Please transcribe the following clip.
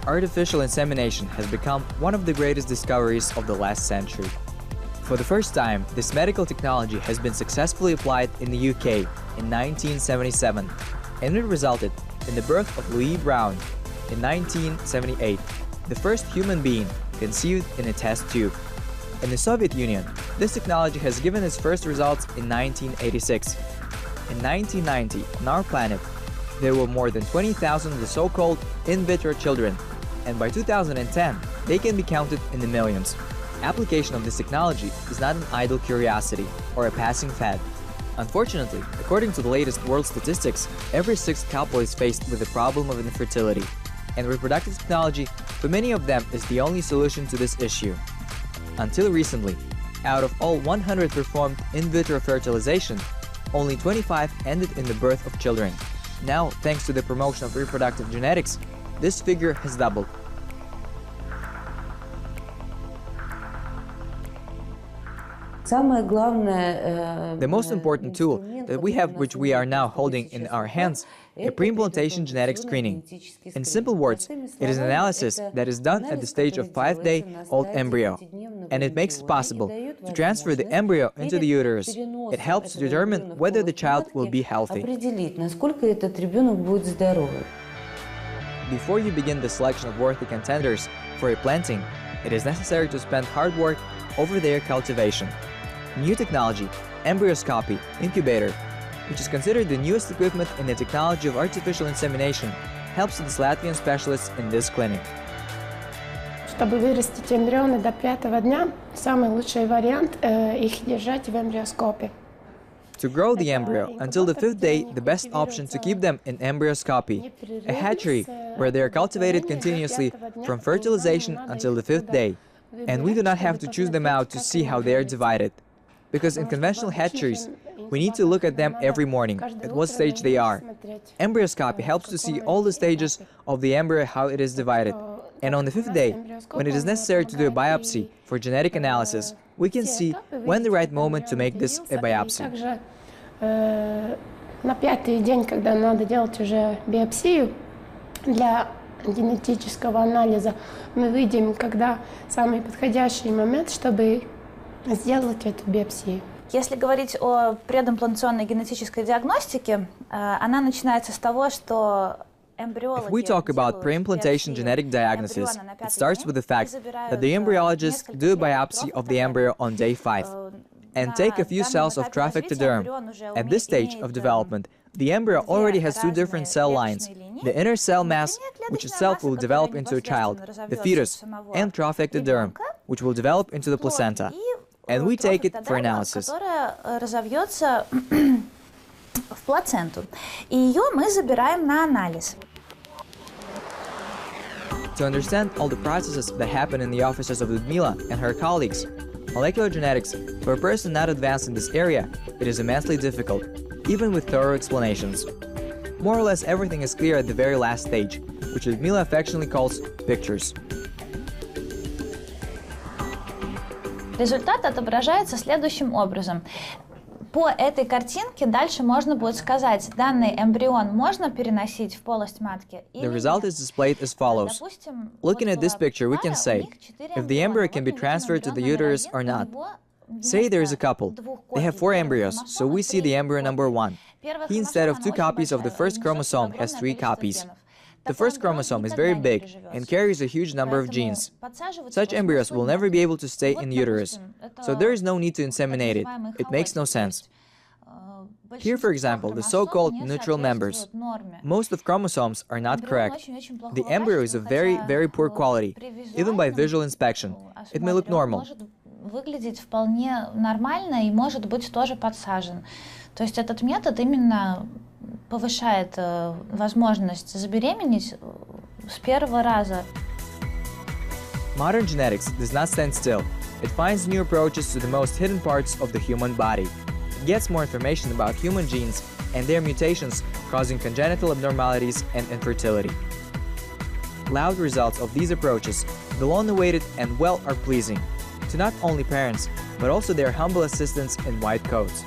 artificial insemination has become one of the greatest discoveries of the last century. For the first time, this medical technology has been successfully applied in the UK in 1977, and it resulted in the birth of Louis Brown in 1978, the first human being conceived in a test tube. In the Soviet Union, this technology has given its first results in 1986. In 1990, on our planet, there were more than 20,000 of the so-called in vitro children, and by 2010, they can be counted in the millions. Application of this technology is not an idle curiosity or a passing fad. Unfortunately, according to the latest world statistics, every sixth couple is faced with the problem of infertility, and reproductive technology, for many of them, is the only solution to this issue. Until recently, out of all 100 performed in vitro fertilization, only 25 ended in the birth of children. Now, thanks to the promotion of reproductive genetics, this figure has doubled. The most important tool that we have, which we are now holding in our hands, is pre-implantation genetic screening. In simple words, it is an analysis that is done at the stage of 5-day-old embryo, and it makes it possible to transfer the embryo into the uterus. It helps to determine whether the child will be healthy. Before you begin the selection of worthy contenders for a planting, it is necessary to spend hard work over their cultivation. New technology, embryoscopy, incubator, which is considered the newest equipment in the technology of artificial insemination, helps these Latvian specialists in this clinic. Чтобы вырастить эмбрионы до 5-го дня, самый лучший вариант их держать в эмбриоскопе. To grow the embryo until the 5th day, the best option to keep them in embryoscopy, a hatchery where they are cultivated continuously from fertilization until the 5th day, and we do not have to choose them out to see how they are divided. Because in conventional hatcheries, we need to look at them every morning, at what stage they are. Embryoscopy helps to see all the stages of the embryo, how it is divided. And on the 5th day, when it is necessary to do a biopsy for genetic analysis, we can see when the right moment to make this a biopsy. На 5-й день, когда надо делать уже биопсию для генетического анализа, мы видим, когда самый подходящий момент, чтобы сделать эту биопсию. Если говорить о предимплантационной генетической диагностике, она начинается с того, что If we talk about pre-implantation genetic diagnosis, it starts with the fact that the embryologists do a biopsy of the embryo on day 5 and take a few cells of trafficed derm. At this stage of development, the embryo already has two different cell lines, the inner cell mass, which itself will develop into a child, the fetus, and trafficed derm, which will develop into the placenta. And we take it for analysis. В плаценту. И ее мы забираем на анализ. To understand all the processes that happen in the offices of Ludmila and her colleagues, molecular genetics, for a person not advanced in this area, it is immensely difficult, even with thorough explanations. More or less everything is clear at the very last stage, which Ludmila affectionately calls pictures. Результат отображается следующим образом. По этой картинке дальше можно будет сказать, данный эмбрион можно переносить в полость матки или The result is displayed as follows. Looking at this picture, we can say if the embryo can be transferred to the uterus or not. Say there is a couple. They have 4 embryos, so we see the embryo number 1. He, instead of 2 copies of the first chromosome, has 3 copies. The first chromosome is very big and carries a huge number of genes. Such embryos will never be able to stay in the uterus, so there is no need to inseminate it. It makes no sense. Here, for example, the so-called neutral members. Most of chromosomes are not correct. The embryo is of very, very poor quality, even by visual inspection. It may look normal. Выглядеть вполне нормально и может быть тоже подсажен. То есть этот метод именно повышает возможность забеременеть с первого раза. Modern genetics does not stand still. It finds new approaches to the most hidden parts of the human body. It gets more information about human genes and their mutations causing congenital abnormalities and infertility. Loud results of these approaches, the long-awaited and well, are pleasing to not only parents, but also their humble assistants in white coats.